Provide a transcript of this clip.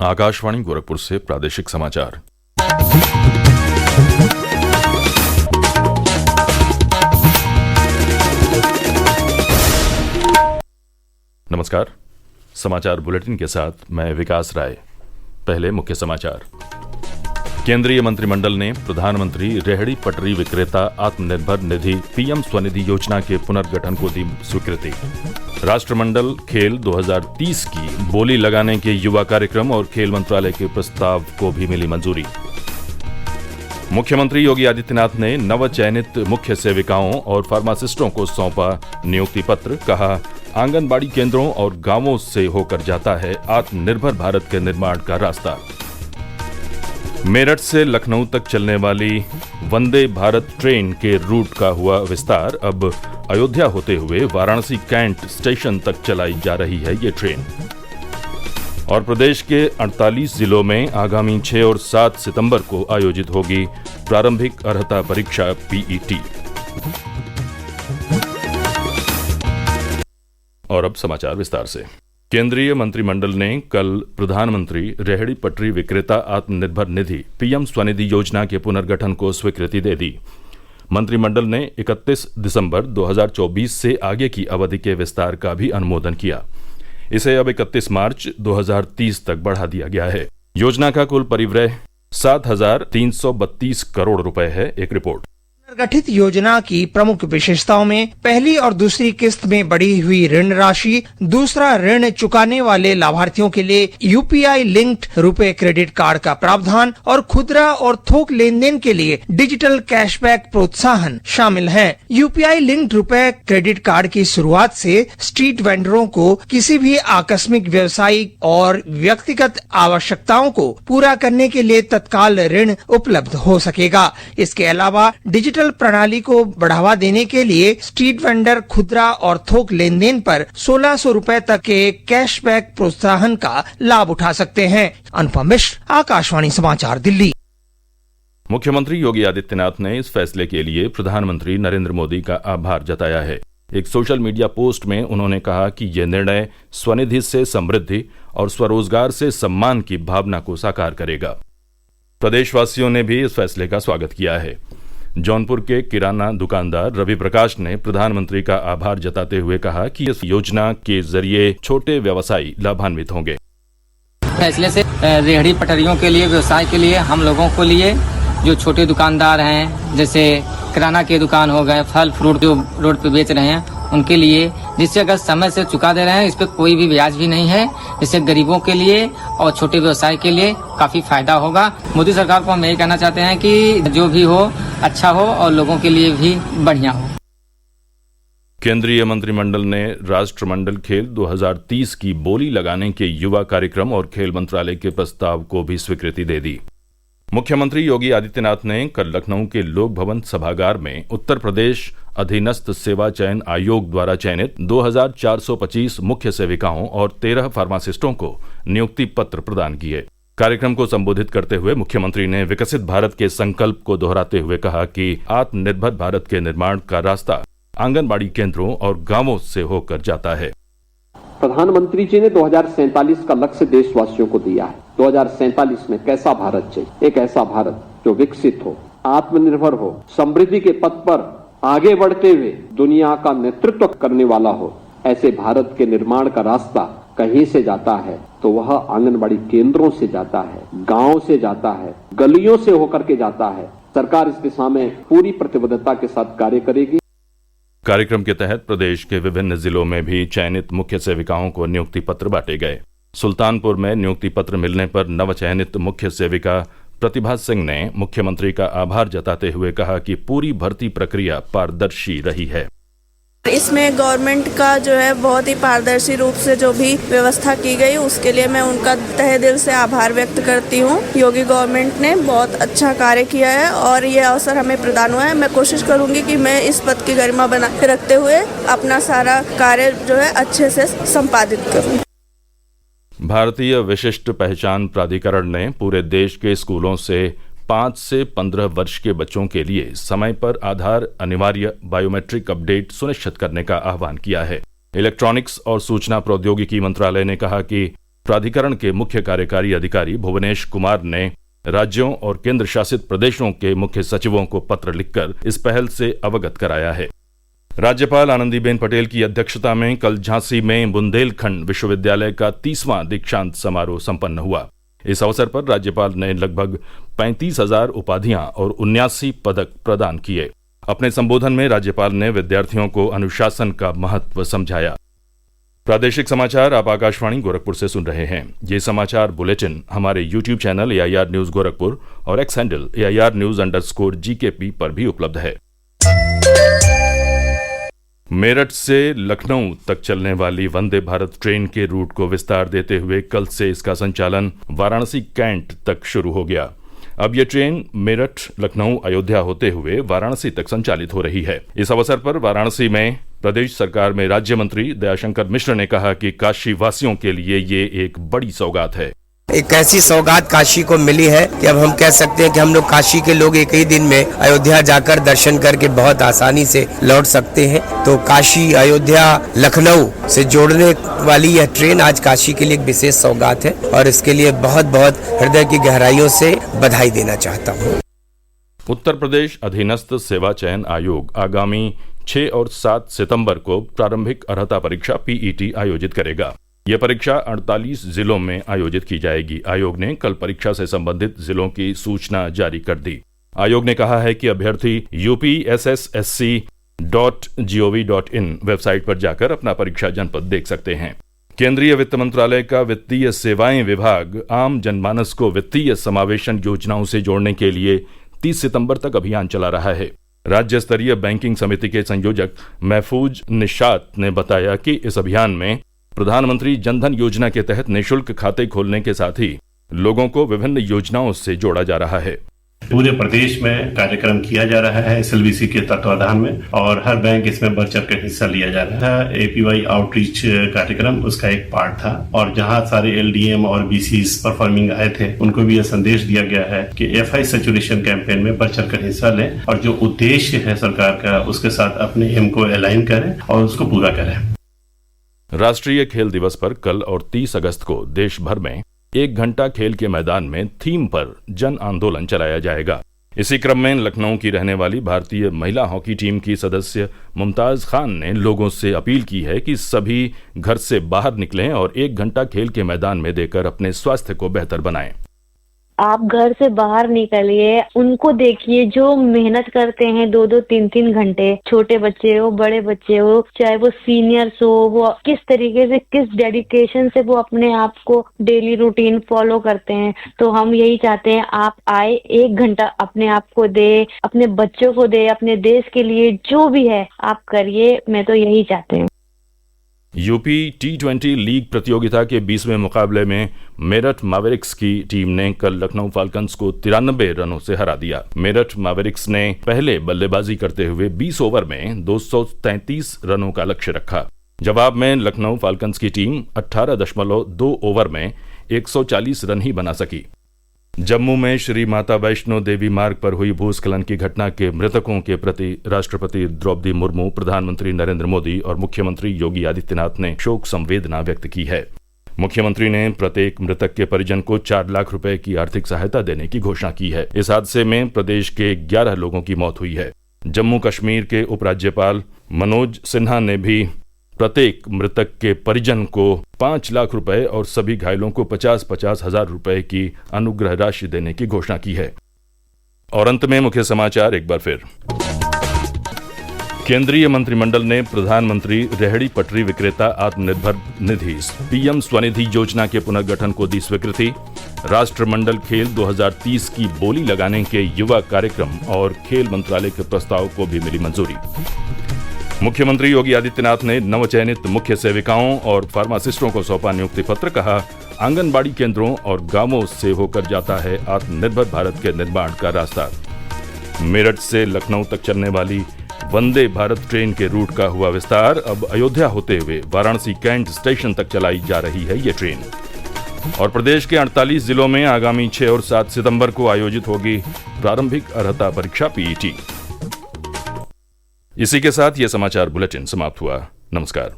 आकाशवाणी गोरखपुर से प्रादेशिक समाचार। नमस्कार। समाचार बुलेटिन के साथ मैं विकास राय। पहले मुख्य समाचार। केंद्रीय मंत्रिमंडल ने प्रधानमंत्री रेहड़ी पटरी विक्रेता आत्मनिर्भर निधि पीएम स्वनिधि योजना के पुनर्गठन को दी स्वीकृति। राष्ट्रमंडल खेल 2030 की बोली लगाने के युवा कार्यक्रम और खेल मंत्रालय के प्रस्ताव को भी मिली मंजूरी। मुख्यमंत्री योगी आदित्यनाथ ने नवचयनित मुख्य सेविकाओं और फार्मासिस्टों को सौंपा नियुक्ति पत्र। कहा, आंगनबाड़ी केंद्रों और गांवों से होकर जाता है आत्मनिर्भर भारत के निर्माण का रास्ता। मेरठ से लखनऊ तक चलने वाली वंदे भारत ट्रेन के रूट का हुआ विस्तार। अब अयोध्या होते हुए वाराणसी कैंट स्टेशन तक चलाई जा रही है ये ट्रेन। और प्रदेश के 48 जिलों में आगामी 6 और 7 सितंबर को आयोजित होगी प्रारंभिक अर्हता परीक्षा पीईटी। और अब समाचार विस्तार से। केंद्रीय मंत्रिमंडल ने कल प्रधानमंत्री रेहड़ी पटरी विक्रेता आत्मनिर्भर निधि पीएम स्वनिधि योजना के पुनर्गठन को स्वीकृति दे दी। मंत्रिमंडल ने 31 दिसंबर 2024 से आगे की अवधि के विस्तार का भी अनुमोदन किया। इसे अब 31 मार्च 2030 तक बढ़ा दिया गया है। योजना का कुल परिव्यय 7,332 करोड़ रुपए है। एक रिपोर्ट। गठित योजना की प्रमुख विशेषताओं में पहली और दूसरी किस्त में बढ़ी हुई ऋण राशि, दूसरा ऋण चुकाने वाले लाभार्थियों के लिए यूपीआई लिंक्ड रुपए क्रेडिट कार्ड का प्रावधान और खुदरा और थोक लेन देन के लिए डिजिटल कैशबैक प्रोत्साहन शामिल है। यूपीआई लिंक्ड रुपए क्रेडिट कार्ड की शुरुआत से स्ट्रीट वेंडरों को किसी भी आकस्मिक व्यवसायिक और व्यक्तिगत आवश्यकताओं को पूरा करने के लिए तत्काल ऋण उपलब्ध हो सकेगा। इसके अलावा डिजिटल प्रणाली को बढ़ावा देने के लिए स्ट्रीट वेंडर खुदरा और थोक लेन देन पर 1,600 रुपए तक के कैशबैक प्रोत्साहन का लाभ उठा सकते हैं। अनुपम मिश्र, आकाशवाणी समाचार, दिल्ली। मुख्यमंत्री योगी आदित्यनाथ ने इस फैसले के लिए प्रधानमंत्री नरेंद्र मोदी का आभार जताया है। एक सोशल मीडिया पोस्ट में उन्होंने कहा कि यह निर्णय स्वनिधि से समृद्धि और स्वरोजगार से सम्मान की भावना को साकार करेगा। प्रदेशवासियों ने भी इस फैसले का स्वागत किया है। जौनपुर के किराना दुकानदार रवि प्रकाश ने प्रधानमंत्री का आभार जताते हुए कहा कि इस योजना के जरिए छोटे व्यवसायी लाभान्वित होंगे। फैसले से रेहड़ी पटरियों के लिए, व्यवसाय के लिए, हम लोगों को लिए जो छोटे दुकानदार हैं, जैसे किराना के दुकान हो गए, फल फ्रूट जो रोड पे बेच रहे हैं, उनके लिए, जिससे अगर समय से चुका दे रहे हैं, इस पे कोई भी ब्याज भी नहीं है। इससे गरीबों के लिए और छोटे व्यवसाय के लिए काफी फायदा होगा। मोदी सरकार को हम यही कहना चाहते हैं कि जो भी हो अच्छा हो और लोगों के लिए भी बढ़िया हो। केंद्रीय मंत्रिमंडल ने राष्ट्रमंडल खेल 2030 की बोली लगाने के युवा कार्यक्रम और खेल मंत्रालय के प्रस्ताव को भी स्वीकृति दे दी। मुख्यमंत्री योगी आदित्यनाथ ने कल लखनऊ के लोक भवन सभागार में उत्तर प्रदेश अधीनस्थ सेवा चयन आयोग द्वारा चयनित 2,425 मुख्य सेविकाओं और 13 फार्मासिस्टों को नियुक्ति पत्र प्रदान किए। कार्यक्रम को संबोधित करते हुए मुख्यमंत्री ने विकसित भारत के संकल्प को दोहराते हुए कहा कि आत्मनिर्भर भारत के निर्माण का रास्ता आंगनबाड़ी केंद्रों और गांवों से होकर जाता है। प्रधानमंत्री जी ने 2047 का लक्ष्य देशवासियों को दिया है। 2047 में कैसा भारत चाहिए? एक ऐसा भारत जो विकसित हो, आत्मनिर्भर हो, समृद्धि के पथ पर आगे बढ़ते हुए दुनिया का नेतृत्व करने वाला हो। ऐसे भारत के निर्माण का रास्ता कहीं से जाता है तो वह आंगनबाड़ी केंद्रों से जाता है, गांव से जाता है, गलियों से होकर के जाता है। सरकार इस दिशा में पूरी प्रतिबद्धता के साथ कार्य करेगी। कार्यक्रम के तहत प्रदेश के विभिन्न जिलों में भी चयनित मुख्य सेविकाओं को नियुक्ति पत्र बांटे गए। सुल्तानपुर में नियुक्ति पत्र मिलने पर नवचयनित मुख्य सेविका प्रतिभा सिंह ने मुख्यमंत्री का आभार जताते हुए कहा कि पूरी भर्ती प्रक्रिया पारदर्शी रही है। इसमें गवर्नमेंट का जो है बहुत ही पारदर्शी रूप से जो भी व्यवस्था की गई, उसके लिए मैं उनका तहे दिल से आभार व्यक्त करती हूँ। योगी गवर्नमेंट ने बहुत अच्छा कार्य किया है और ये अवसर हमें प्रदान हुआ है। मैं कोशिश करूंगी कि मैं इस पद की गरिमा बना के रखते हुए अपना सारा कार्य जो है अच्छे से संपादित करूँ। भारतीय विशिष्ट पहचान प्राधिकरण ने पूरे देश के स्कूलों से 5 से 15 वर्ष के बच्चों के लिए समय पर आधार अनिवार्य बायोमेट्रिक अपडेट सुनिश्चित करने का आह्वान किया है। इलेक्ट्रॉनिक्स और सूचना प्रौद्योगिकी मंत्रालय ने कहा कि प्राधिकरण के मुख्य कार्यकारी अधिकारी भुवनेश कुमार ने राज्यों और केंद्र शासित प्रदेशों के मुख्य सचिवों को पत्र लिखकर इस पहल से अवगत कराया है। राज्यपाल आनंदीबेन पटेल की अध्यक्षता में कल झांसी में बुंदेलखंड विश्वविद्यालय का 30वां दीक्षांत समारोह संपन्न हुआ। इस अवसर पर राज्यपाल ने लगभग 35,000 उपाधियां और 79 पदक प्रदान किए। अपने संबोधन में राज्यपाल ने विद्यार्थियों को अनुशासन का महत्व समझाया। प्रादेशिक समाचार आप आकाशवाणी गोरखपुर से सुन रहे हैं। ये समाचार बुलेटिन हमारे YouTube channel AIR news Gorakhpur और एक्स हैंडल AIR न्यूज_GKP पर भी उपलब्ध है। मेरठ से लखनऊ तक चलने वाली वंदे भारत ट्रेन के रूट को विस्तार देते हुए कल से इसका संचालन वाराणसी कैंट तक शुरू हो गया। अब ये ट्रेन मेरठ, लखनऊ, अयोध्या होते हुए वाराणसी तक संचालित हो रही है। इस अवसर पर वाराणसी में प्रदेश सरकार में राज्य मंत्री दयाशंकर मिश्र ने कहा कि काशी वासियों के लिए ये एक बड़ी सौगात है। एक ऐसी सौगात काशी को मिली है कि अब हम कह सकते हैं कि हम लोग काशी के लोग एक ही दिन में अयोध्या जाकर दर्शन करके बहुत आसानी से लौट सकते हैं। तो काशी, अयोध्या, लखनऊ से जोड़ने वाली यह ट्रेन आज काशी के लिए एक विशेष सौगात है और इसके लिए बहुत बहुत हृदय की गहराइयों से बधाई देना चाहता हूँ। उत्तर प्रदेश अधीनस्थ सेवा चयन आयोग आगामी 6 और 7 सितंबर को प्रारंभिक अर्हता परीक्षा PET आयोजित करेगा। यह परीक्षा 48 जिलों में आयोजित की जाएगी। आयोग ने कल परीक्षा से संबंधित जिलों की सूचना जारी कर दी। आयोग ने कहा है कि अभ्यर्थी upssc.gov.in वेबसाइट पर जाकर अपना परीक्षा जनपद देख सकते हैं। केंद्रीय वित्त मंत्रालय का वित्तीय सेवाएं विभाग आम जनमानस को वित्तीय समावेशन योजनाओं से जोड़ने के लिए 30 सितंबर तक अभियान चला रहा है। राज्य स्तरीय बैंकिंग समिति के संयोजक महफूज निशात ने बताया कि इस अभियान में प्रधानमंत्री जनधन योजना के तहत निःशुल्क खाते खोलने के साथ ही लोगों को विभिन्न योजनाओं से जोड़ा जा रहा है। पूरे प्रदेश में कार्यक्रम किया जा रहा है SLBC के तत्वाधान में और हर बैंक इसमें बढ़ चढ़ कर हिस्सा लिया जा रहा था। APY आउटरीच कार्यक्रम उसका एक पार्ट था और जहां सारे LDM और BCs परफॉर्मिंग आए थे उनको भी यह संदेश दिया गया है कि FI सैचुरेशन कैंपेन में बढ़ चढ़ कर हिस्सा लें और जो उद्देश्य है सरकार का उसके साथ अपने एम को अलाइन करें और उसको पूरा करें। राष्ट्रीय खेल दिवस पर कल और 30 अगस्त को देश भर में 1 घंटा खेल के मैदान में थीम पर जन आंदोलन चलाया जाएगा। इसी क्रम में लखनऊ की रहने वाली भारतीय महिला हॉकी टीम की सदस्य मुमताज खान ने लोगों से अपील की है कि सभी घर से बाहर निकलें और 1 घंटा खेल के मैदान में देकर अपने स्वास्थ्य को बेहतर बनाएं। आप घर से बाहर निकलिए, उनको देखिए जो मेहनत करते हैं 2-2, 3-3 घंटे, छोटे बच्चे हो, बड़े बच्चे हो, चाहे वो सीनियर्स हो, वो किस तरीके से, किस डेडिकेशन से वो अपने आप को डेली रूटीन फॉलो करते हैं। तो हम यही चाहते हैं आप आए, 1 घंटा अपने आप को दे, अपने बच्चों को दे, अपने देश के लिए जो भी है आप करिए। मैं तो यही चाहते हैं। यूपी T20 लीग प्रतियोगिता के 20वें मुकाबले में मेरठ मैवरिक्स की टीम ने कल लखनऊ फाल्कन्स को 93 रनों से हरा दिया। मेरठ मैवरिक्स ने पहले बल्लेबाजी करते हुए 20 ओवर में 233 रनों का लक्ष्य रखा। जवाब में लखनऊ फाल्कन्स की टीम 18.2 ओवर में 140 रन ही बना सकी। जम्मू में श्री माता वैष्णो देवी मार्ग पर हुई भूस्खलन की घटना के मृतकों के प्रति राष्ट्रपति द्रौपदी मुर्मू, प्रधानमंत्री नरेंद्र मोदी और मुख्यमंत्री योगी आदित्यनाथ ने शोक संवेदना व्यक्त की है। मुख्यमंत्री ने प्रत्येक मृतक के परिजन को 4 लाख रुपए की आर्थिक सहायता देने की घोषणा की है। इस हादसे में प्रदेश के 11 लोगों की मौत हुई है। जम्मू कश्मीर के उपराज्यपाल मनोज सिन्हा ने भी प्रत्येक मृतक के परिजन को 5 लाख रुपए और सभी घायलों को 50-50 हजार रुपए की अनुग्रह राशि देने की घोषणा की है। और अंत में मुख्य समाचार एक बार फिर। केंद्रीय मंत्रिमंडल ने प्रधानमंत्री रेहड़ी पटरी विक्रेता आत्मनिर्भर निधि PM स्वनिधि योजना के पुनर्गठन को दी स्वीकृति। राष्ट्रमंडल खेल 2030 की बोली लगाने के युवा कार्यक्रम और खेल मंत्रालय के प्रस्ताव को भी मिली मंजूरी। मुख्यमंत्री योगी आदित्यनाथ ने नवचयनित मुख्य सेविकाओं और फार्मासिस्टों को सौंपा नियुक्ति पत्र। कहा, आंगनबाड़ी केंद्रों और गांवों से होकर जाता है आत्मनिर्भर भारत के निर्माण का रास्ता। मेरठ से लखनऊ तक चलने वाली वंदे भारत ट्रेन के रूट का हुआ विस्तार। अब अयोध्या होते हुए वाराणसी कैंट स्टेशन तक चलाई जा रही है ये ट्रेन। और प्रदेश के 48 जिलों में आगामी 6 और 7 सितंबर को आयोजित होगी प्रारंभिक अर्हता परीक्षा PET। इसी के साथ ये समाचार बुलेटिन समाप्त हुआ। नमस्कार।